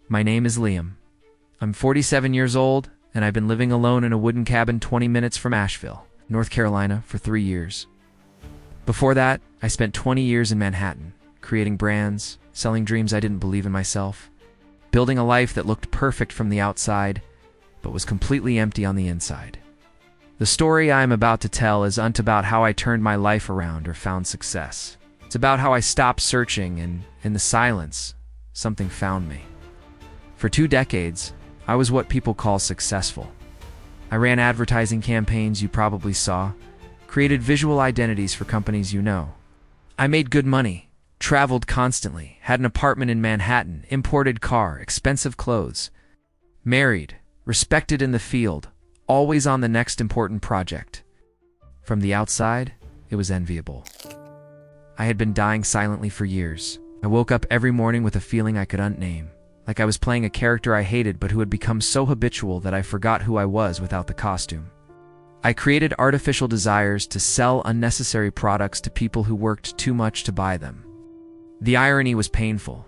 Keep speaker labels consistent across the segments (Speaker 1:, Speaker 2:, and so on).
Speaker 1: My name is Liam. I'm 47 years old, and I've been living alone in a wooden cabin 20 minutes from Asheville, North Carolina, for 3 years. Before that, I spent 20 years in Manhattan, creating brands, selling dreams I didn't believe in myself, building a life that looked perfect from the outside, but was completely empty on the inside. The story I am about to tell isn't about how I turned my life around or found success. It's about how I stopped searching and, in the silence, something found me. For 2 decades, I was what people call successful. I ran advertising campaigns you probably saw, created visual identities for companies you know. I made good money, traveled constantly, had an apartment in Manhattan, imported car, expensive clothes, married, respected in the field, always on the next important project. From the outside, it was enviable. I had been dying silently for years. I woke up every morning with a feeling I could unname, like I was playing a character I hated but who had become so habitual that I forgot who I was without the costume. I created artificial desires to sell unnecessary products to people who worked too much to buy them. The irony was painful.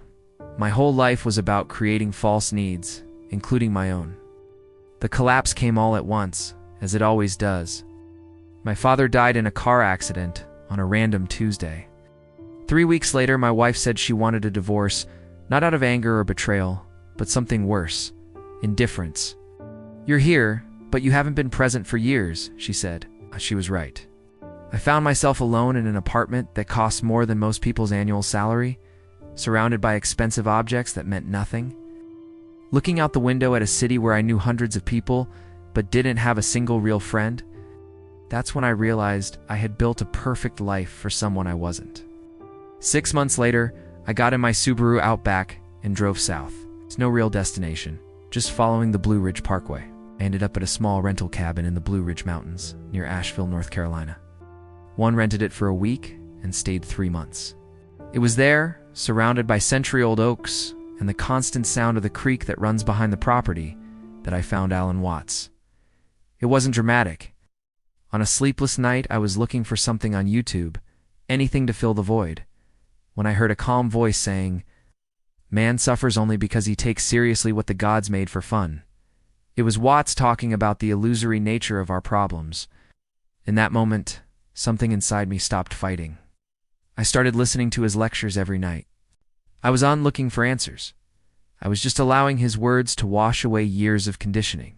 Speaker 1: My whole life was about creating false needs, including my own. The collapse came all at once, as it always does. My father died in a car accident on a random Tuesday. 3 weeks later, my wife said she wanted a divorce, not out of anger or betrayal, but something worse: indifference. "You're here, but you haven't been present for years," she said. She was right. I found myself alone in an apartment that cost more than most people's annual salary, surrounded by expensive objects that meant nothing. Looking out the window at a city where I knew hundreds of people, but didn't have a single real friend, that's when I realized I had built a perfect life for someone I wasn't. 6 months later, I got in my Subaru Outback and drove south. It's no real destination, just following the Blue Ridge Parkway. I ended up at a small rental cabin in the Blue Ridge Mountains, near Asheville, North Carolina. One rented it for a week and stayed 3 months. It was there, surrounded by century-old oaks and the constant sound of the creek that runs behind the property, that I found Alan Watts. It wasn't dramatic. On a sleepless night, I was looking for something on YouTube, anything to fill the void, when I heard a calm voice saying, "Man suffers only because he takes seriously what the gods made for fun." It was Watts talking about the illusory nature of our problems. In that moment, something inside me stopped fighting. I started listening to his lectures every night. I was on looking for answers. I was just allowing his words to wash away years of conditioning.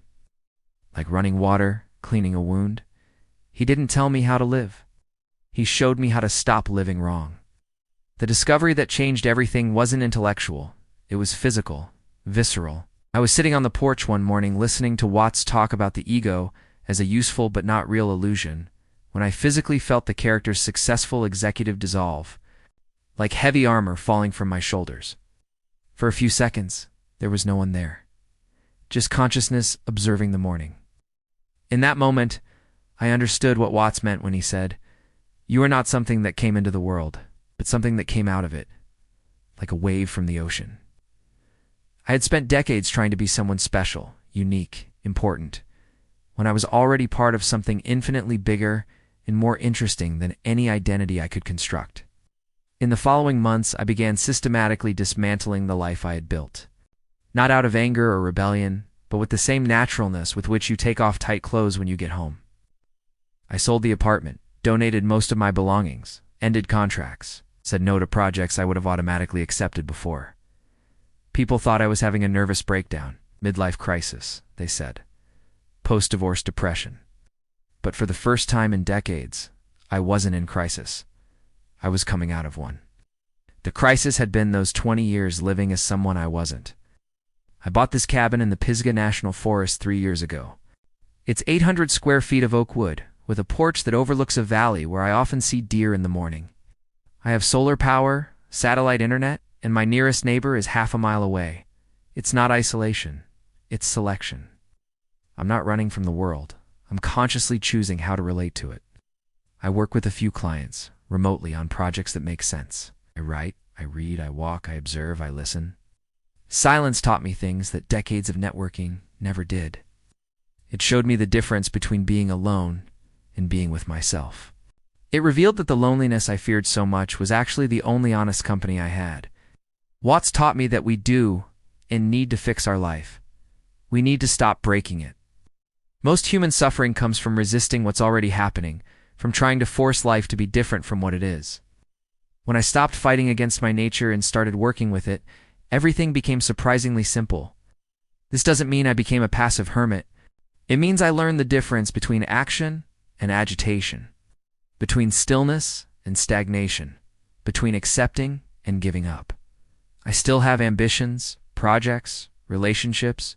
Speaker 1: Like running water, cleaning a wound. He didn't tell me how to live. He showed me how to stop living wrong. The discovery that changed everything wasn't intellectual. It was physical, visceral. I was sitting on the porch one morning listening to Watts talk about the ego as a useful but not real illusion, when I physically felt the character's successful executive dissolve, like heavy armor falling from my shoulders. For a few seconds, there was no one there. Just consciousness observing the morning. In that moment, I understood what Watts meant when he said, "You are not something that came into the world, but something that came out of it, like a wave from the ocean." I had spent decades trying to be someone special, unique, important, when I was already part of something infinitely bigger and more interesting than any identity I could construct. In the following months, I began systematically dismantling the life I had built. Not out of anger or rebellion, but with the same naturalness with which you take off tight clothes when you get home. I sold the apartment, donated most of my belongings, ended contracts, said no to projects I would have automatically accepted before. People thought I was having a nervous breakdown, midlife crisis, they said. Post-divorce depression. But for the first time in decades, I wasn't in crisis. I was coming out of one. The crisis had been those 20 years living as someone I wasn't. I bought this cabin in the Pisgah National Forest 3 years ago. It's 800 square feet of oak wood, with a porch that overlooks a valley where I often see deer in the morning. I have solar power, satellite internet, and my nearest neighbor is half a mile away. It's not isolation, it's selection. I'm not running from the world. I'm consciously choosing how to relate to it. I work with a few clients, remotely on projects that make sense. I write, I read, I walk, I observe, I listen. Silence taught me things that decades of networking never did. It showed me the difference between being alone and being with myself. It revealed that the loneliness I feared so much was actually the only honest company I had. Watts taught me that we do, and need to fix our life. We need to stop breaking it. Most human suffering comes from resisting what's already happening, from trying to force life to be different from what it is. When I stopped fighting against my nature and started working with it, everything became surprisingly simple. This doesn't mean I became a passive hermit. It means I learned the difference between action and agitation, between stillness and stagnation, between accepting and giving up. I still have ambitions, projects, relationships.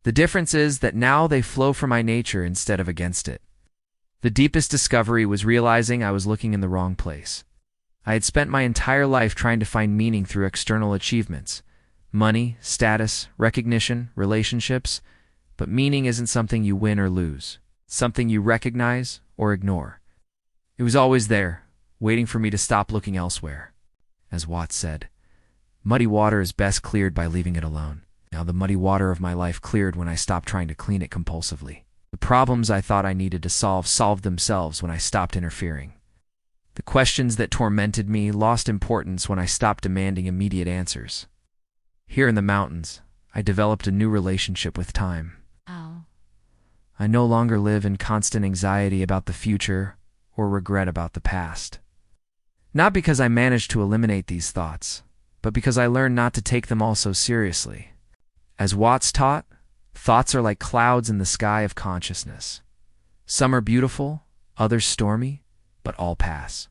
Speaker 1: The difference is that now they flow from my nature instead of against it. The deepest discovery was realizing I was looking in the wrong place. I had spent my entire life trying to find meaning through external achievements, money, status, recognition, relationships, but meaning isn't something you win or lose, it's something you recognize or ignore. It was always there, waiting for me to stop looking elsewhere. As Watts said, muddy water is best cleared by leaving it alone. Now the muddy water of my life cleared when I stopped trying to clean it compulsively. The problems I thought I needed to solved themselves when I stopped interfering. The questions that tormented me lost importance when I stopped demanding immediate answers. Here in the mountains, I developed a new relationship with time.
Speaker 2: Oh.
Speaker 1: I no longer live in constant anxiety about the future or regret about the past. Not because I managed to eliminate these thoughts, but because I learned not to take them all so seriously. As Watts taught, thoughts are like clouds in the sky of consciousness. Some are beautiful, others stormy, but all pass.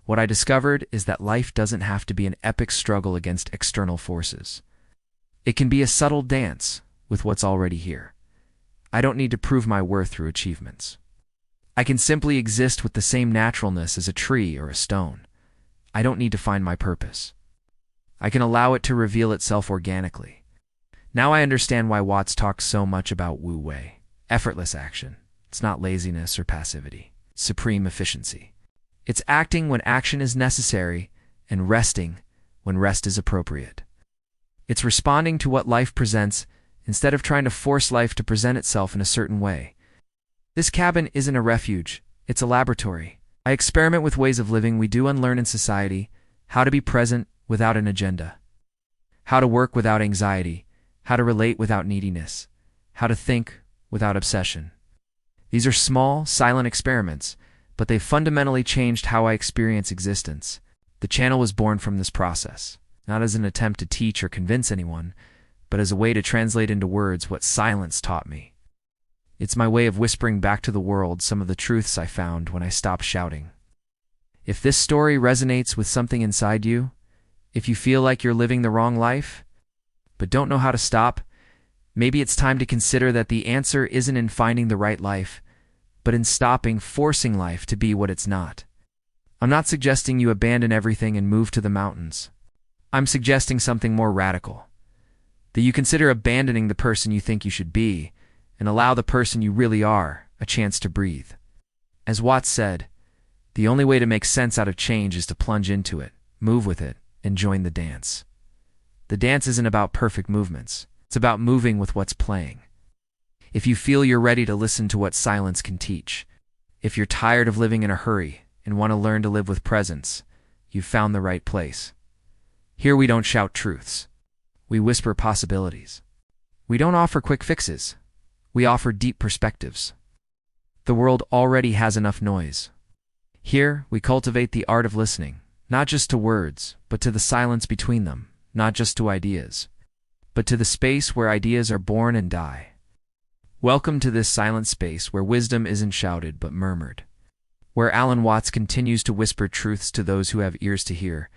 Speaker 1: What I discovered is that life doesn't have to be an epic struggle against external forces. It can be a subtle dance with what's already here. I don't need to prove my worth through achievements. I can simply exist with the same naturalness as a tree or a stone. I don't need to find my purpose. I can allow it to reveal itself organically. Now I understand why Watts talks so much about Wu Wei, effortless action. It's not laziness or passivity, it's supreme efficiency. It's acting when action is necessary and resting when rest is appropriate. It's responding to what life presents instead of trying to force life to present itself in a certain way. This cabin isn't a refuge, it's a laboratory. I experiment with ways of living we do unlearn in society, how to be present without an agenda, how to work without anxiety, how to relate without neediness, how to think without obsession. These are small, silent experiments, but they've fundamentally changed how I experience existence. The channel was born from this process, not as an attempt to teach or convince anyone, but as a way to translate into words what silence taught me. It's my way of whispering back to the world some of the truths I found when I stopped shouting. If this story resonates with something inside you, if you feel like you're living the wrong life, but don't know how to stop, maybe it's time to consider that the answer isn't in finding the right life, but in stopping forcing life to be what it's not. I'm not suggesting you abandon everything and move to the mountains. I'm suggesting something more radical. That you consider abandoning the person you think you should be, and allow the person you really are a chance to breathe. As Watts said, the only way to make sense out of change is to plunge into it, move with it, and join the dance. The dance isn't about perfect movements. It's about moving with what's playing. If you feel you're ready to listen to what silence can teach, if you're tired of living in a hurry and want to learn to live with presence, you've found the right place. Here we don't shout truths. We whisper possibilities. We don't offer quick fixes. We offer deep perspectives. The world already has enough noise. Here, we cultivate the art of listening, not just to words, but to the silence between them, not just to ideas, but to the space where ideas are born and die. Welcome to this silent space where wisdom isn't shouted but murmured, where Alan Watts continues to whisper truths to those who have ears to hear,